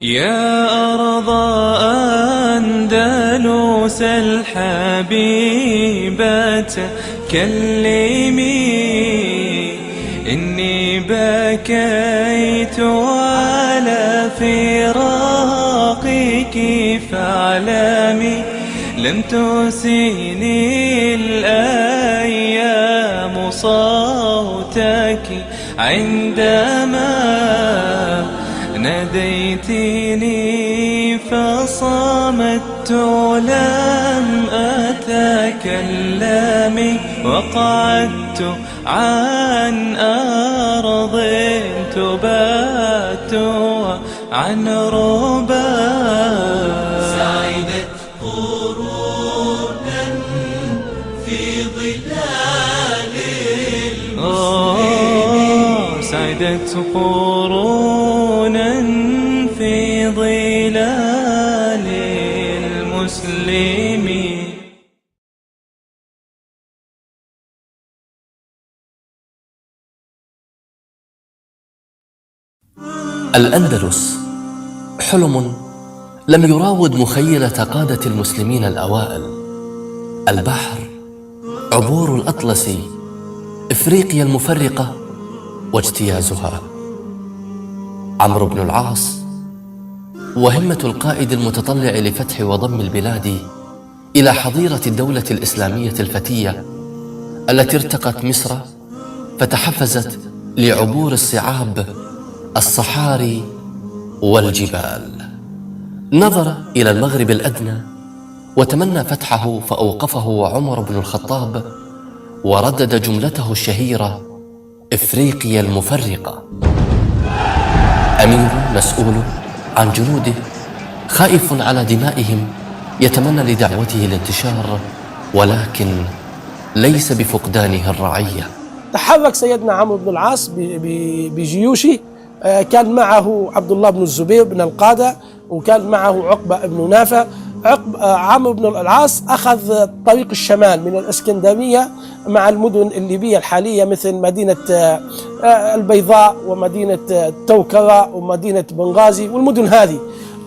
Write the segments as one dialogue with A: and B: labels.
A: يا أرض أندلس الحبيبة كلمي، إني بكيت على فراقك فاعلمي، لم تسيني الأيام صوتك عندما ناديتني فصمت لم أتكلم، وقعدت عن أرض تبات عن ربا.
B: سعدت قرونا في ظلال المسلمين،
A: سعدت قرونا في ظلال المسلمين.
C: الأندلس حلم لم يراود مخيلة قادة المسلمين الأوائل. البحر، عبور الأطلسي، إفريقيا المفرقة واجتيازها. عمرو بن العاص وهمة القائد المتطلع لفتح وضم البلاد إلى حظيرة الدولة الإسلامية الفتية التي ارتقت مصر فتحفزت لعبور الصعاب، الصحاري والجبال. نظر إلى المغرب الأدنى وتمنى فتحه، فأوقفه عمر بن الخطاب وردد جملته الشهيرة: إفريقيا المفرقة. أمير مسؤول عن جنوده خائف على دمائهم يتمنى لدعوته الانتشار، ولكن ليس بفقدانه الرعية.
D: تحرك سيدنا عمرو بن العاص بجيوشه، كان معه عبد الله بن الزبير بن القادة، وكان معه عقبة بن نافع. عمرو بن العاص أخذ طريق الشمال من الإسكندرية مع المدن الليبية الحالية مثل مدينة البيضاء ومدينة توكرة ومدينة بنغازي والمدن هذه.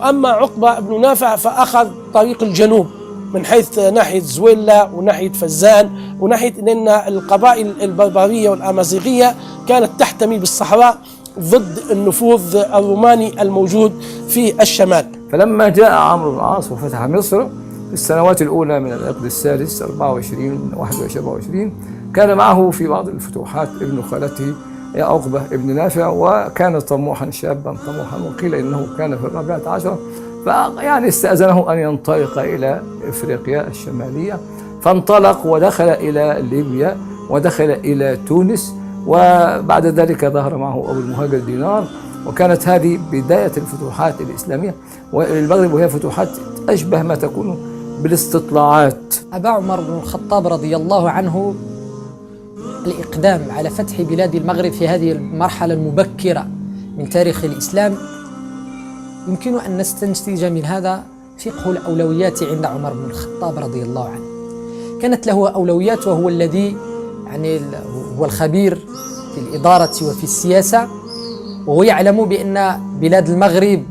D: أما عقبة بن نافع فأخذ طريق الجنوب من حيث ناحية زويلة وناحية فزان وناحية أن القبائل البربرية والأمازيغية كانت تحتمي بالصحراء ضد النفوذ الروماني الموجود في الشمال.
E: فلما جاء عمرو بن العاص وفتح مصر في السنوات الأولى من العقد السادس 24 21 كان معه في بعض الفتوحات ابن خالته عقبة ابن نافع، وكان طموحا شابا طموحا، وقيل إنه كان في الرابعة عشرة، فيعني استأذنه أن ينطلق إلى إفريقيا الشمالية، فانطلق ودخل إلى ليبيا ودخل إلى تونس، وبعد ذلك ظهر معه أبو المهاجر دينار. وكانت هذه بداية الفتوحات الإسلامية والمغرب، وهي فتوحات أشبه ما تكون بالاستطلاعات.
F: أبى عمر بن الخطاب رضي الله عنه الإقدام على فتح بلاد المغرب في هذه المرحلة المبكرة من تاريخ الإسلام. يمكن أن نستنتج من هذا فقه الأولويات عند عمر بن الخطاب رضي الله عنه. كانت له أولويات، وهو الذي هو الخبير في الإدارة وفي السياسة، وهو يعلم بأن بلاد المغرب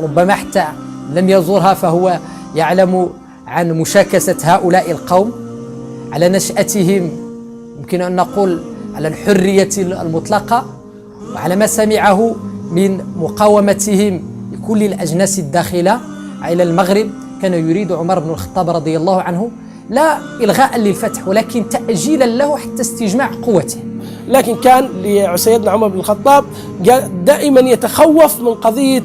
F: ربما حتى لم يزورها فهو يعلم عن مشاكسة هؤلاء القوم، على نشأتهم، يمكن أن نقول على الحرية المطلقة، وعلى ما سمعه من مقاومتهم لكل الأجناس الداخلة إلى المغرب. كان يريد عمر بن الخطاب رضي الله عنه لا إلغاء للفتح، ولكن تأجيلا له حتى استجماع قوته.
D: لكن كان لسيدنا عمر بن الخطاب دائما يتخوف من قضية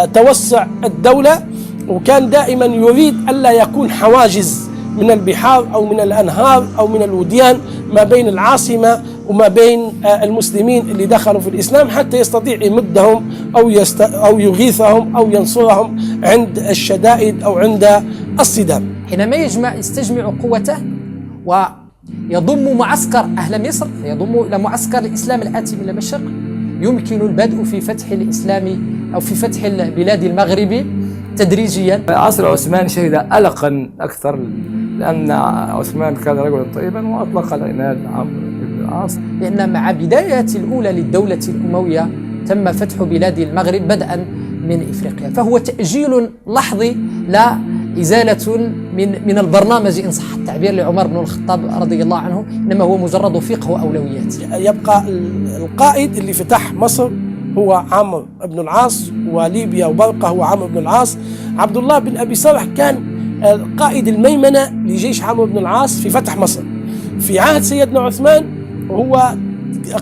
D: توسع الدولة، وكان دائما يريد ألا يكون حواجز من البحار أو من الأنهار أو من الوديان ما بين العاصمة وما بين المسلمين اللي دخلوا في الإسلام، حتى يستطيع يمدهم أو يغيثهم أو ينصرهم عند الشدائد أو عند الصدام.
F: حينما يستجمع قوته ويضم معسكر أهل مصر، يضم إلى معسكر الإسلام الآتي من المشرق، يمكن البدء في فتح الإسلام أو في فتح البلاد المغرب تدريجيا.
E: عصر عثمان شهد ألقا أكثر، لأن عثمان كان رجلا طيبا وأطلق العناد عمرو بن العاص.
F: لأن مع بداية الأولى للدولة الأموية تم فتح بلاد المغرب بدءا من إفريقيا، فهو تأجيل لحظي لا إزالة من البرنامج إن صح التعبير لعمر بن الخطاب رضي الله عنه، إنما هو مجرد فقه وأولويات.
D: يبقى القائد اللي فتح مصر هو عمرو بن العاص، وليبيا وبرقة هو عمرو بن العاص. عبد الله بن أبي سرح كان قائد الميمنة لجيش عمرو بن العاص في فتح مصر. في عهد سيدنا عثمان هو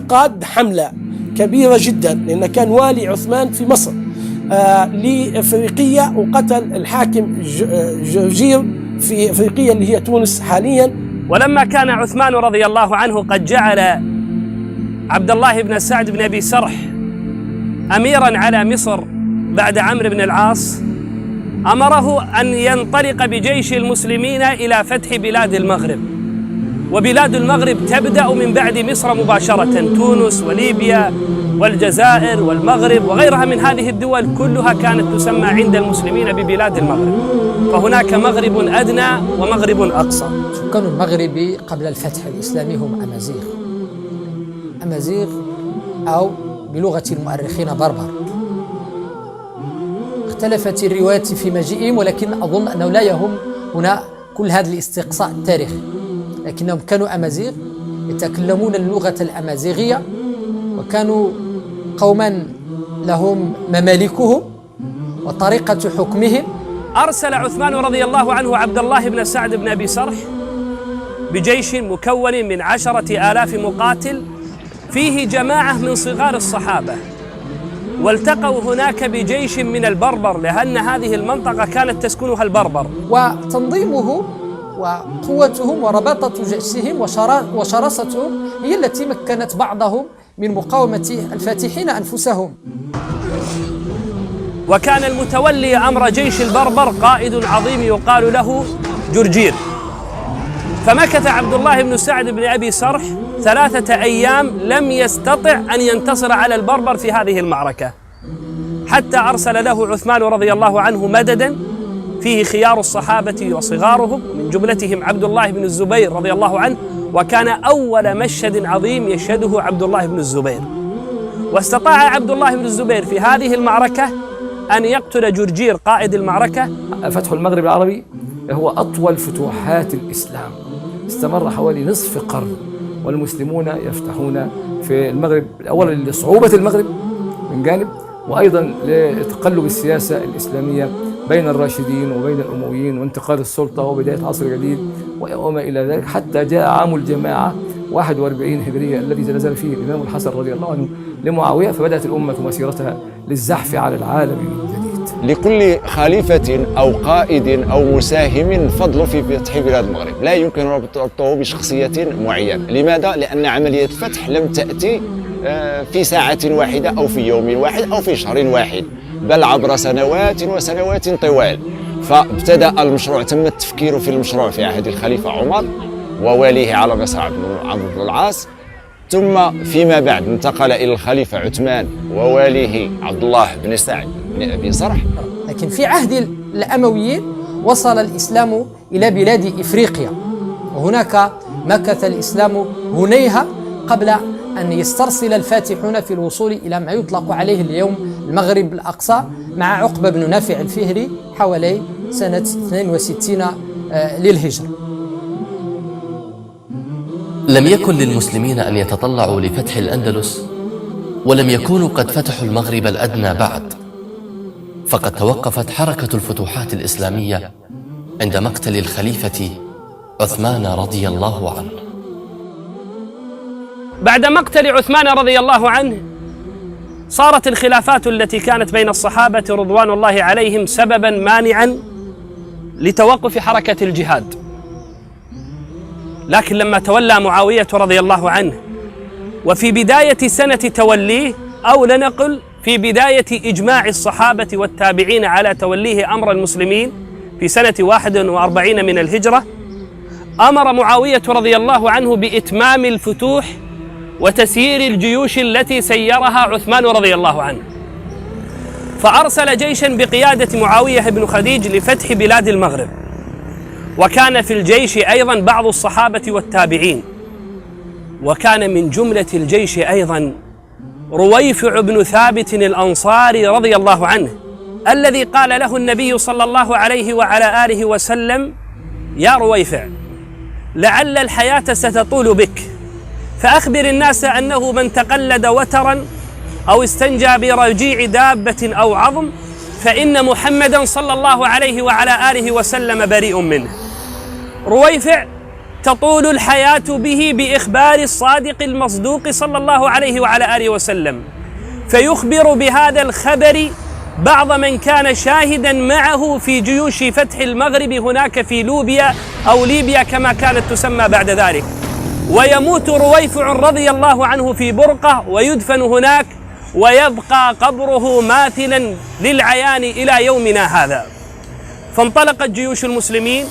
D: قاد حملة كبيرة جدا، لأن كان والي عثمان في مصر لإفريقية، وقتل الحاكم جرجير في إفريقية اللي هي تونس حاليا.
G: ولما كان عثمان رضي الله عنه قد جعل عبد الله بن سعد بن أبي سرح أميرا على مصر بعد عمرو بن العاص، أمره أن ينطلق بجيش المسلمين إلى فتح بلاد المغرب، وبلاد المغرب تبدأ من بعد مصر مباشرة، تونس وليبيا والجزائر والمغرب وغيرها من هذه الدول كلها كانت تسمى عند المسلمين ببلاد المغرب، فهناك مغرب أدنى ومغرب أقصى.
F: سكان المغرب قبل الفتح الإسلامي هم أمازيغ أو بلغة المؤرخين بربر. اختلفت الروايات في مجيئهم، ولكن أظن أنه لا يهم هنا كل هذا الاستقصاء التاريخي، لكنهم كانوا أمازيغ يتكلمون اللغة الأمازيغية، وكانوا قوما لهم ممالكهم وطريقة حكمهم.
G: أرسل عثمان رضي الله عنه عبد الله بن سعد بن أبي سرح بجيش مكون من 10,000 مقاتل فيه جماعة من صغار الصحابة، والتقوا هناك بجيش من البربر، لأن هذه المنطقة كانت تسكنها البربر.
F: وتنظيمه وقوتهم ورباطة جيشهم وشراستهم هي التي مكنت بعضهم من مقاومة الفاتحين أنفسهم.
G: وكان المتولي أمر جيش البربر قائد عظيم يقال له جرجير. فمكث عبد الله بن سعد بن أبي سرح 3 أيام لم يستطع أن ينتصر على البربر في هذه المعركة، حتى أرسل له عثمان رضي الله عنه مددا فيه خيار الصحابة وصغارهم، من جملتهم عبد الله بن الزبير رضي الله عنه، وكان أول مشهد عظيم يشهده عبد الله بن الزبير. واستطاع عبد الله بن الزبير في هذه المعركة أن يقتل جرجير قائد المعركة.
E: فتح المغرب العربي هو أطول فتوحات الإسلام، استمر حوالي نصف قرن، والمسلمون يفتحون في المغرب أولا لصعوبة المغرب من جانب، وأيضا لتقلب السياسة الإسلامية بين الراشدين وبين الأمويين وانتقال السلطة وبداية عصر جديد وما إلى ذلك، حتى جاء عام الجماعة 41 هجرية الذي زلزل فيه الإمام الحسن رضي الله عنه لمعاوية، فبدأت الأمة مسيرتها للزحف على العالم من جديد.
H: لكل خليفة أو قائد أو مساهم فضل في فتح بلاد المغرب، لا يمكن ربطه بشخصية معينة. لماذا؟ لأن عملية الفتح لم تأتي في ساعة واحدة أو في يوم واحد أو في شهر واحد، بل عبر سنوات وسنوات طوال. فابتدأ المشروع، تم التفكير في المشروع في عهد الخليفة عمر وواليه على رأس عمرو بن العاص، ثم فيما بعد انتقل إلى الخليفة عثمان وواليه عبد الله بن سعد بن أبي سرح.
F: لكن في عهد الأمويين وصل الإسلام إلى بلاد إفريقيا، وهناك مكث الإسلام هنيهة قبل أن يسترسل الفاتحون في الوصول إلى ما يطلق عليه اليوم المغرب الأقصى مع عقبة بن نافع الفهري حوالي سنة 62 للهجرة.
C: لم يكن للمسلمين أن يتطلعوا لفتح الأندلس، ولم يكونوا قد فتحوا المغرب الأدنى بعد، فقد توقفت حركة الفتوحات الإسلامية عند مقتل الخليفة عثمان رضي الله عنه.
G: بعد مقتل عثمان رضي الله عنه صارت الخلافات التي كانت بين الصحابة رضوان الله عليهم سببا مانعا لتوقف حركة الجهاد. لكن لما تولى معاوية رضي الله عنه، وفي بداية سنة توليه، أو لنقل في بداية إجماع الصحابة والتابعين على توليه أمر المسلمين في سنة 41 من الهجرة، أمر معاوية رضي الله عنه بإتمام الفتوح وتسيير الجيوش التي سيرها عثمان رضي الله عنه، فأرسل جيشا بقيادة معاوية بن خديج لفتح بلاد المغرب. وكان في الجيش أيضا بعض الصحابة والتابعين، وكان من جملة الجيش أيضا رويفع بن ثابت الأنصاري رضي الله عنه، الذي قال له النبي صلى الله عليه وعلى آله وسلم: يا رويفع، لعل الحياة ستطول بك، فأخبر الناس أنه من تقلد وترا أو استنجى برجيع دابة أو عظم فإن محمدا صلى الله عليه وعلى آله وسلم بريء منه. رويفع تطول الحياة به بإخبار الصادق المصدوق صلى الله عليه وعلى آله وسلم، فيخبر بهذا الخبر بعض من كان شاهدا معه في جيوش فتح المغرب هناك في لوبيا أو ليبيا كما كانت تسمى بعد ذلك، ويموت رويفع رضي الله عنه في برقة ويدفن هناك، ويبقى قبره ماثلا للعيان إلى يومنا هذا. فانطلقت جيوش المسلمين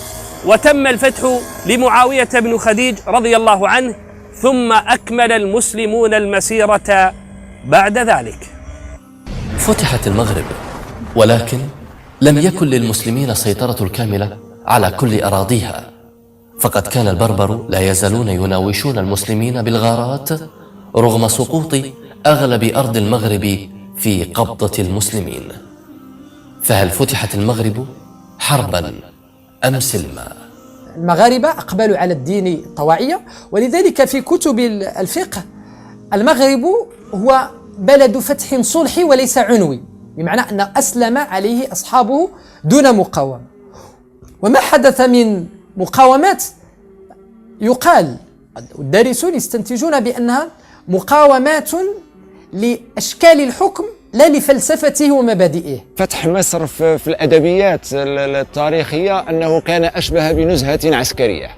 G: وتم الفتح لمعاوية بن خديج رضي الله عنه، ثم أكمل المسلمون المسيرة بعد ذلك.
C: فتحت المغرب، ولكن لم يكن للمسلمين السيطرة الكاملة على كل أراضيها، فقد كان البربر لا يزالون يناوشون المسلمين بالغارات رغم سقوط أغلب أرض المغرب في قبضة المسلمين. فهل فتحت المغرب حربا أم سلما؟
F: المغاربة أقبلوا على الدين طواعية، ولذلك في كتب الفقه المغرب هو بلد فتح صلحي وليس عنوي، بمعنى أن أسلم عليه أصحابه دون مقاومة. وما حدث من مقاومات يقال الدارسون يستنتجون بأنها مقاومات لأشكال الحكم لا لفلسفته ومبادئه.
H: فتح مصر في الأدبيات التاريخية أنه كان أشبه بنزهة عسكرية،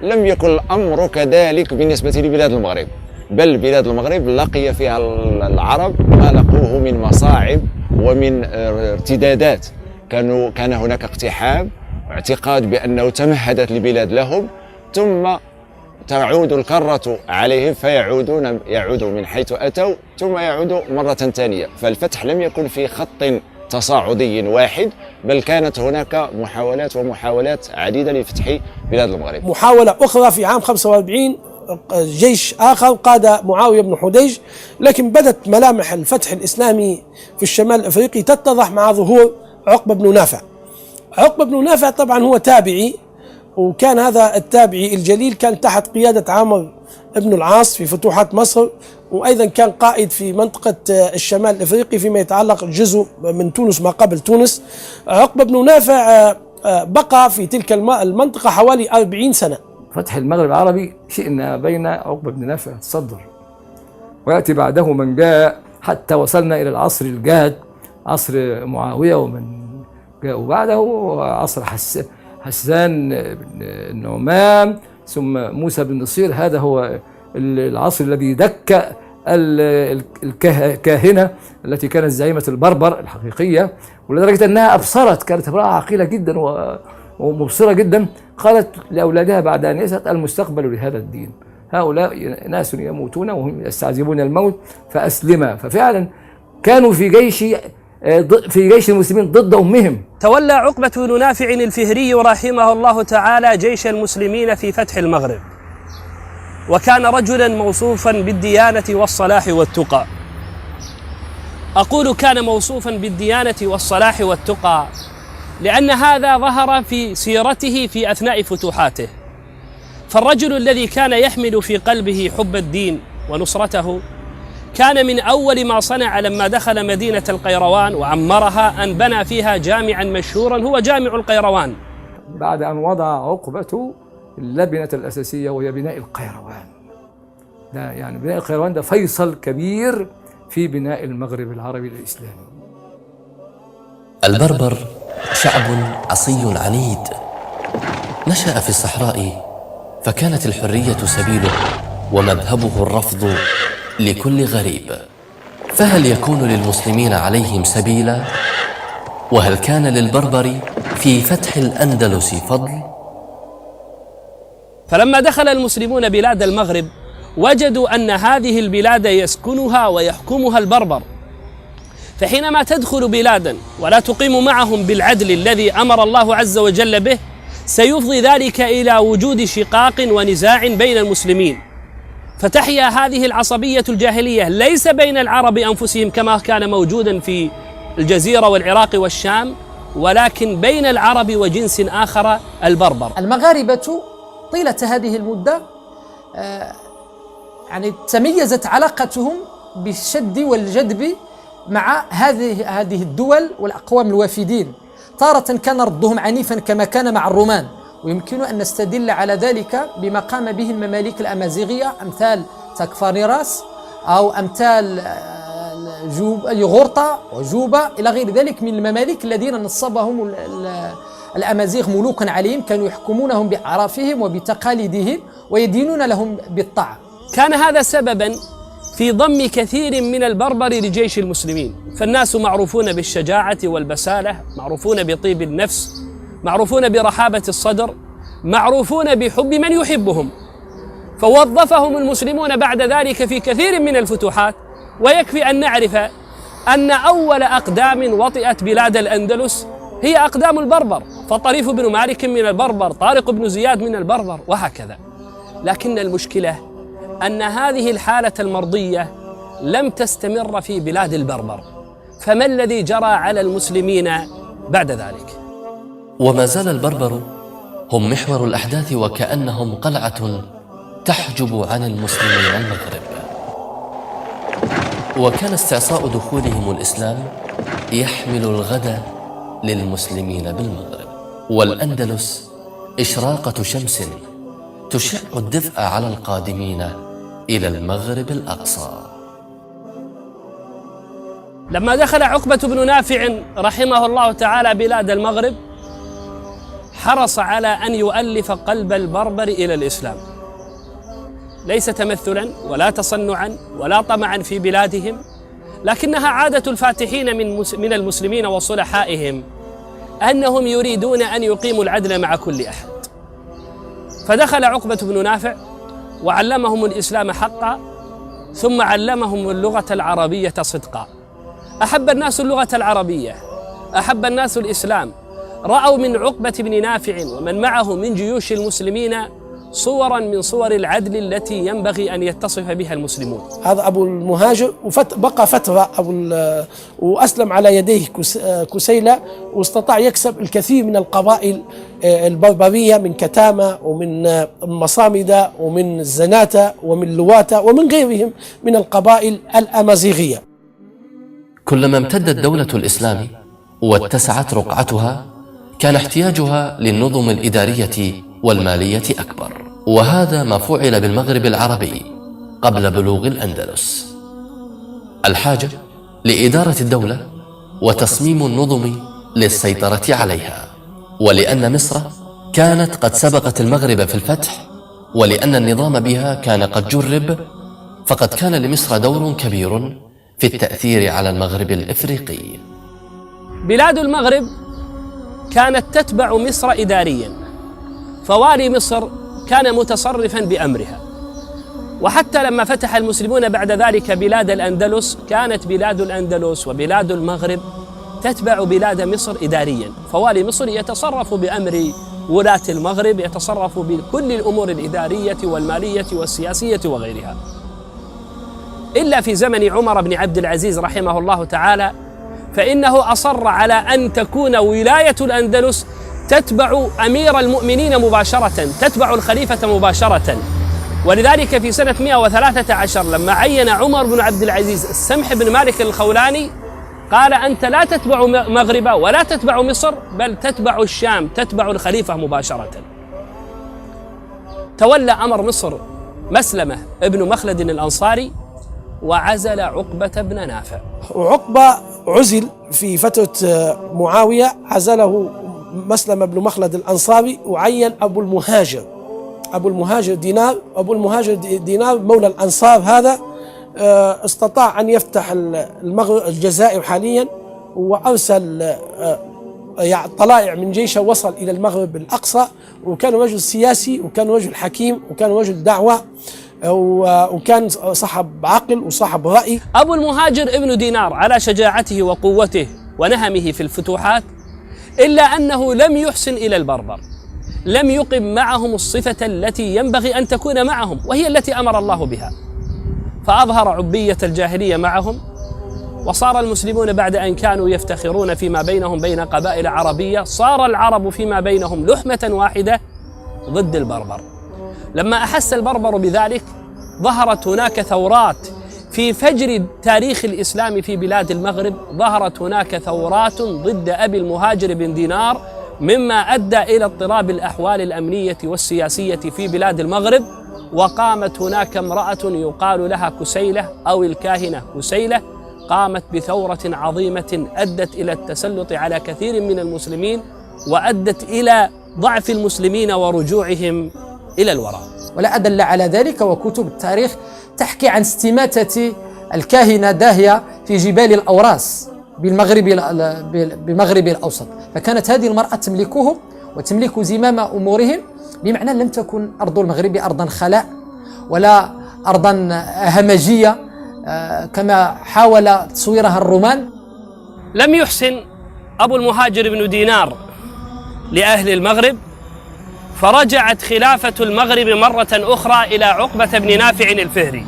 H: لم يكن الأمر كذلك بالنسبة لبلاد المغرب، بل بلاد المغرب لقي فيها العرب ما لقوه من مصاعب ومن ارتدادات. كان هناك اقتحام واعتقاد بأنه تمهدت البلاد لهم، ثم تعود الكرة عليهم يعودوا من حيث أتوا ثم يعودوا مرة ثانية. فالفتح لم يكن في خط تصاعدي واحد، بل كانت هناك محاولات عديدة لفتح بلاد المغرب.
D: محاولة أخرى في عام 45 جيش آخر قاد معاوية بن حديج، لكن بدت ملامح الفتح الإسلامي في الشمال الأفريقي تتضح مع ظهور عقبة بن نافع. عقبة بن نافع طبعا هو تابعي، وكان هذا التابعي الجليل كان تحت قيادة عمرو بن العاص في فتوحات مصر، وأيضا كان قائد في منطقة الشمال الأفريقي فيما يتعلق جزء من تونس ما قبل تونس. عقبة بن نافع بقى في تلك المنطقة حوالي 40 سنة.
E: فتح المغرب العربي شئنا بين عقبة بن نافع تصدر، ويأتي بعده من جاء حتى وصلنا إلى العصر الجاد، عصر معاوية، ومن جاءوا بعده عصر حسان بن النعمان، ثم موسى بن نصير. هذا هو العصر الذي دك الكاهنة التي كانت زعيمة البربر الحقيقية، ولدرجة أنها أبصرت، كانت امرأة عقيلة جدا ومبصرة جدا، قالت لأولادها بعد أن يسأت: المستقبل لهذا الدين، هؤلاء ناس يموتون وهم يستعجبون الموت فأسلما. ففعلا كانوا في جيش المسلمين ضد أمهم.
G: تولى عقبة بن نافع الفهري رحمه الله تعالى جيش المسلمين في فتح المغرب، وكان رجلا موصوفا بالديانة والصلاح والتقى. أقول كان موصوفا بالديانة والصلاح والتقى لأن هذا ظهر في سيرته في أثناء فتوحاته. فالرجل الذي كان يحمل في قلبه حب الدين ونصرته كان من أول ما صنع لما دخل مدينة القيروان وعمرها أن بنى فيها جامعا مشهورا هو جامع القيروان.
E: بعد أن وضع عقبة اللبنة الأساسية وهي بناء القيروان، ده يعني بناء القيروان ده فيصل كبير في بناء المغرب العربي الإسلامي.
C: البربر شعب عصي عنيد نشأ في الصحراء، فكانت الحرية سبيله ومذهبه الرفض لكل غريب. فهل يكون للمسلمين عليهم سبيلا؟ وهل كان للبربر في فتح الأندلس فضل؟
G: فلما دخل المسلمون بلاد المغرب وجدوا أن هذه البلاد يسكنها ويحكمها البربر، فحينما تدخل بلادا ولا تقيم معهم بالعدل الذي أمر الله عز وجل به سيفضي ذلك إلى وجود شقاق ونزاع بين المسلمين. فتحيا هذه العصبية الجاهلية ليس بين العرب أنفسهم كما كان موجودا في الجزيرة والعراق والشام، ولكن بين العرب وجنس آخر البربر.
F: المغاربة طيلة هذه المدة يعني تميزت علاقتهم بالشد والجذب مع هذه الدول والأقوام الوافدين. تارة كان ردهم عنيفا كما كان مع الرومان، ويمكن أن نستدل على ذلك بما قام به المماليك الأمازيغية أمثال تاكفانيراس أو أمثال يغورطة وجوبة إلى غير ذلك من المماليك الذين نصبهم الأمازيغ ملوكا عليهم، كانوا يحكمونهم بأعرافهم وبتقاليدهم ويدينون لهم بالطاعة.
G: كان هذا سببا في ضم كثير من البربر لجيش المسلمين، فالناس معروفون بالشجاعة والبسالة، معروفون بطيب النفس، معروفون برحابة الصدر، معروفون بحب من يحبهم، فوظفهم المسلمون بعد ذلك في كثير من الفتوحات. ويكفي أن نعرف أن أول أقدام وطئت بلاد الأندلس هي أقدام البربر، فطريف بن مالك من البربر، طارق بن زياد من البربر، وهكذا. لكن المشكلة أن هذه الحالة المرضية لم تستمر في بلاد البربر، فما الذي جرى على المسلمين بعد ذلك؟
C: وما زال البربر هم محور الأحداث، وكأنهم قلعة تحجب عن المسلمين المغرب. وكان استعصاء دخولهم الإسلام يحمل الغد للمسلمين بالمغرب، والأندلس إشراقة شمس تشع الدفء على القادمين إلى المغرب الأقصى.
G: لما دخل عقبة بن نافع رحمه الله تعالى بلاد المغرب، حرص على أن يؤلف قلب البربر إلى الإسلام، ليس تمثلا ولا تصنعا ولا طمعا في بلادهم، لكنها عادة الفاتحين من المسلمين وصلحائهم أنهم يريدون أن يقيموا العدل مع كل أحد. فدخل عقبة بن نافع وعلمهم الإسلام حقا، ثم علمهم اللغة العربية صدقا. أحب الناس اللغة العربية، أحب الناس الإسلام، رأوا من عقبة بن نافع ومن معه من جيوش المسلمين صورا من صور العدل التي ينبغي أن يتصف بها المسلمون.
D: هذا أبو المهاجر بقى فترة وأسلم على يديه كسيلة، واستطاع يكسب الكثير من القبائل البربرية من كتامة ومن مصامدة ومن الزناتة ومن لواتة ومن غيرهم من القبائل الأمازيغية.
C: كلما امتدت دولة الإسلام واتسعت رقعتها، كان احتياجها للنظم الإدارية والمالية أكبر، وهذا ما فعل بالمغرب العربي قبل بلوغ الأندلس. الحاجة لإدارة الدولة وتصميم النظم للسيطرة عليها، ولأن مصر كانت قد سبقت المغرب في الفتح، ولأن النظام بها كان قد جرب، فقد كان لمصر دور كبير في التأثير على المغرب الإفريقي.
G: بلاد المغرب كانت تتبع مصر إداريا، فوالي مصر كان متصرفا بأمرها. وحتى لما فتح المسلمون بعد ذلك بلاد الأندلس، كانت بلاد الأندلس وبلاد المغرب تتبع بلاد مصر إداريا، فوالي مصر يتصرف بأمر ولاة المغرب، يتصرف بكل الأمور الإدارية والمالية والسياسية وغيرها. إلا في زمن عمر بن عبد العزيز رحمه الله تعالى، فإنه أصر على أن تكون ولاية الأندلس تتبع أمير المؤمنين مباشرة، تتبع الخليفة مباشرة. ولذلك في سنة 113 لما عين عمر بن عبد العزيز السمح بن مالك الخولاني، قال: أنت لا تتبع مغربا ولا تتبع مصر، بل تتبع الشام، تتبع الخليفة مباشرة. تولى أمر مصر مسلمة ابن مخلد الأنصاري، وعزل عقبة بن نافع.
D: وعقبة عزل في فترة معاوية، عزله مسلم بن مخلد الأنصاري، وعين أبو المهاجر دينار مولى الأنصار. هذا استطاع أن يفتح المغرب الجزائر حاليا، وأرسل طلائع من جيشه، وصل إلى المغرب الأقصى، وكان رجل سياسي، وكان رجل حكيم، وكان رجل دعوة، وكان صاحب عقل وصاحب رأي.
G: أبو المهاجر ابن دينار على شجاعته وقوته ونهمه في الفتوحات، إلا أنه لم يحسن إلى البربر، لم يقم معهم الصفة التي ينبغي أن تكون معهم، وهي التي أمر الله بها، فأظهر عبية الجاهلية معهم. وصار المسلمون بعد أن كانوا يفتخرون فيما بينهم بين قبائل عربية، صار العرب فيما بينهم لحمة واحدة ضد البربر. لما أحس البربر بذلك ظهرت هناك ثورات في فجر تاريخ الإسلام في بلاد المغرب، ظهرت هناك ثورات ضد أبي المهاجر بن دينار، مما أدى إلى اضطراب الأحوال الأمنية والسياسية في بلاد المغرب. وقامت هناك امرأة يقال لها كسيلة أو الكاهنة كسيلة، قامت بثورة عظيمة أدت إلى التسلط على كثير من المسلمين، وأدت إلى ضعف المسلمين ورجوعهم إلى الوراء.
F: ولا أدل على ذلك وكتب التاريخ تحكي عن استماتة الكاهنة داهية في جبال الأوراس بالمغرب الأوسط، فكانت هذه المرأة تملكهم وتملك زمام أمورهم، بمعنى لم تكن أرض المغرب أرضا خلاء ولا أرضا همجية كما حاول تصويرها الرومان.
G: لم يحسن أبو المهاجر بن دينار لأهل المغرب، فرجعت خلافة المغرب مرة أخرى إلى عقبة بن نافع الفهري،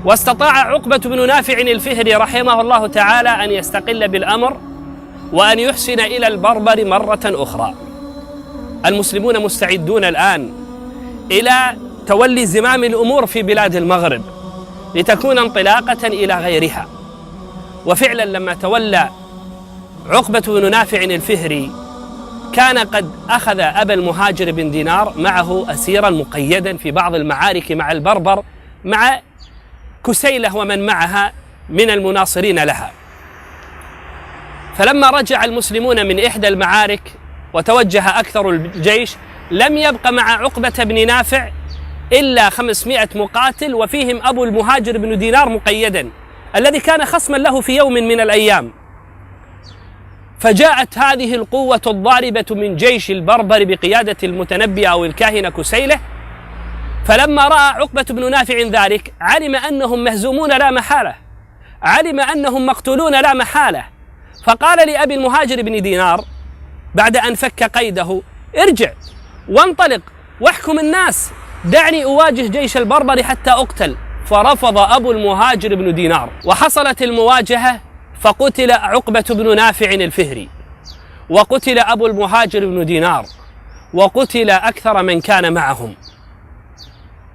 G: واستطاع عقبة بن نافع الفهري رحمه الله تعالى أن يستقل بالأمر وأن يحسن إلى البربر مرة أخرى. المسلمون مستعدون الآن إلى تولي زمام الأمور في بلاد المغرب لتكون انطلاقة إلى غيرها. وفعلا لما تولى عقبة بن نافع الفهري كان قد أخذ أبا المهاجر بن دينار معه أسيرا مقيدا في بعض المعارك مع البربر، مع كسيلة ومن معها من المناصرين لها. فلما رجع المسلمون من إحدى المعارك وتوجه أكثر الجيش، لم يبق مع عقبة بن نافع إلا 500 مقاتل، وفيهم أبو المهاجر بن دينار مقيدا الذي كان خصما له في يوم من الأيام. فجاءت هذه القوة الضاربة من جيش البربر بقيادة المتنبي أو الكاهنة كسيلة، فلما رأى عقبة بن نافع ذلك علم أنهم مهزومون لا محالة، علم أنهم مقتولون لا محالة، فقال لأبي المهاجر بن دينار بعد أن فك قيده: ارجع وانطلق واحكم الناس، دعني أواجه جيش البربر حتى أقتل. فرفض أبو المهاجر بن دينار، وحصلت المواجهة، فقتل عقبة بن نافع الفهري، وقتل أبو المهاجر بن دينار، وقتل أكثر من كان معهم.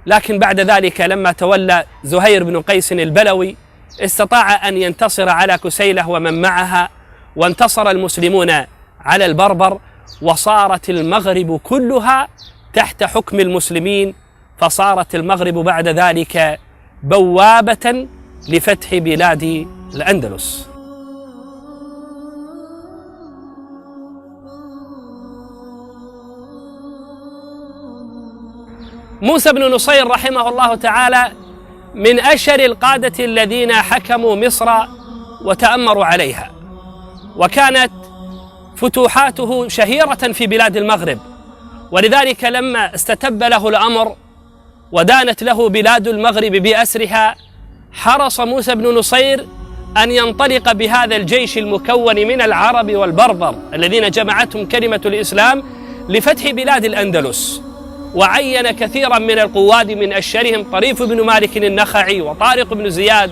G: لكن بعد ذلك لما تولى زهير بن قيس البلوي استطاع أن ينتصر على كسيلة ومن معها، وانتصر المسلمون على البربر، وصارت المغرب كلها تحت حكم المسلمين، فصارت المغرب بعد ذلك بوابة لفتح بلاد الأندلس. موسى بن نصير رحمه الله تعالى من أشهر القادة الذين حكموا مصر وتأمروا عليها، وكانت فتوحاته شهيرة في بلاد المغرب، ولذلك لما استتب له الأمر ودانت له بلاد المغرب بأسرها، حرص موسى بن نصير أن ينطلق بهذا الجيش المكون من العرب والبربر الذين جمعتهم كلمة الإسلام لفتح بلاد الأندلس، وعين كثيرا من القواد من أشهرهم طريف بن مالك النخعي وطارق بن زياد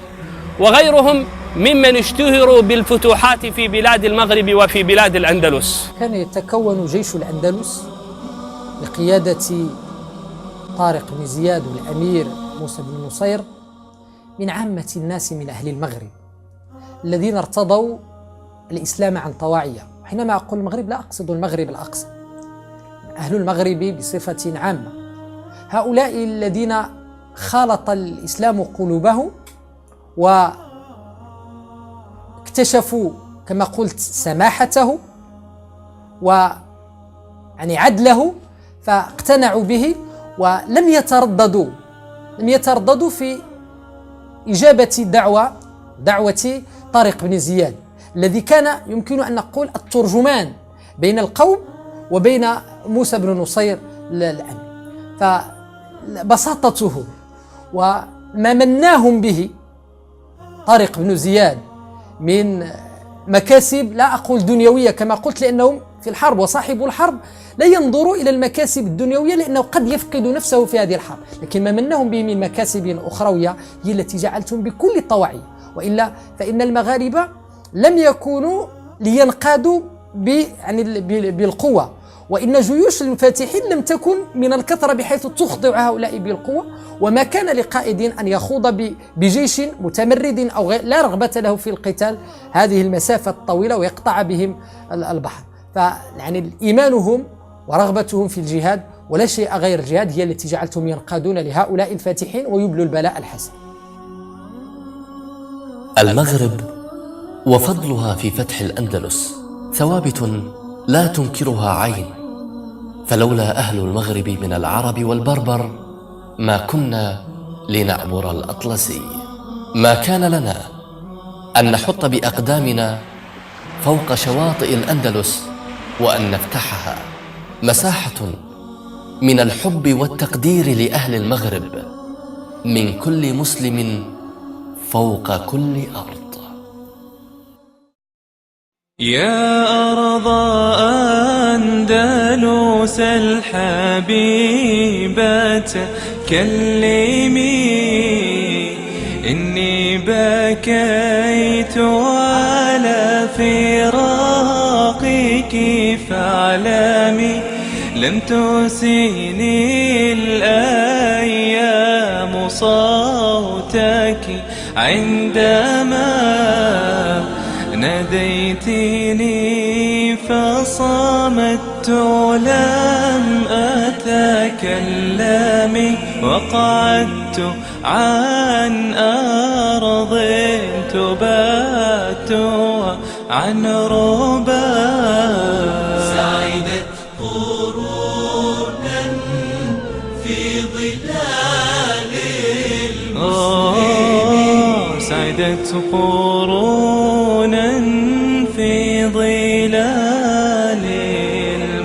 G: وغيرهم ممن اشتهروا بالفتوحات في بلاد المغرب وفي بلاد الأندلس.
F: كان يتكون جيش الأندلس بقيادة طارق بن زياد والأمير موسى بن نصير من عامة الناس من أهل المغرب الذين ارتضوا الإسلام عن طواعية. حينما أقول المغرب لا أقصد المغرب الأقصى، أهل المغرب بصفة عامة، هؤلاء الذين خالط الإسلام قلوبهم واكتشفوا كما قلت سماحته ويعني عدله، فاقتنعوا به ولم يترددوا في إجابة دعوة طارق بن زياد الذي كان يمكن أن نقول الترجمان بين القوم وبين موسى بن نصير الأمير. فبساطته وما مناهم به طارق بن زياد من مكاسب لا أقول دنيوية كما قلت، لأنهم في الحرب، وصاحب الحرب لا ينظر إلى المكاسب الدنيوية لأنه قد يفقد نفسه في هذه الحرب، لكن ما منهم به من مكاسب أخروية هي التي جعلتهم بكل الطواعية. وإلا فإن المغاربة لم يكونوا لينقادوا بالقوة، وإن جيوش المفاتحين لم تكن من الكثرة بحيث تخضع هؤلاء بالقوة، وما كان لقائد أن يخوض بجيش متمرد أو لا رغبة له في القتال هذه المسافة الطويلة ويقطع بهم البحر. فيعني إيمانهم ورغبتهم في الجهاد ولا شيء غير الجهاد هي التي جعلتهم ينقادون لهؤلاء الفاتحين ويبلوا البلاء الحسن.
C: المغرب وفضلها في فتح الأندلس ثوابت لا تنكرها عين، فلولا أهل المغرب من العرب والبربر ما كنا لنعبر الأطلسي. ما كان لنا أن نحط بأقدامنا فوق شواطئ الأندلس وأن نفتحها. مساحة من الحب والتقدير لأهل المغرب من كل مسلم فوق كل أرض.
A: يا أرض أندلس الحبيبة كلمي، إني بكيت على فراقك فاعلمي، لم تسيني الأيام صوتك عندما ناديتني فصمت لم أتكلم، وقعدت عن أرض تبات عن ربا.
B: سعدت قرونا في ظلال المسلمين،
A: سعدت قرونا في ظلال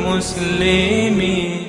A: المسلمين.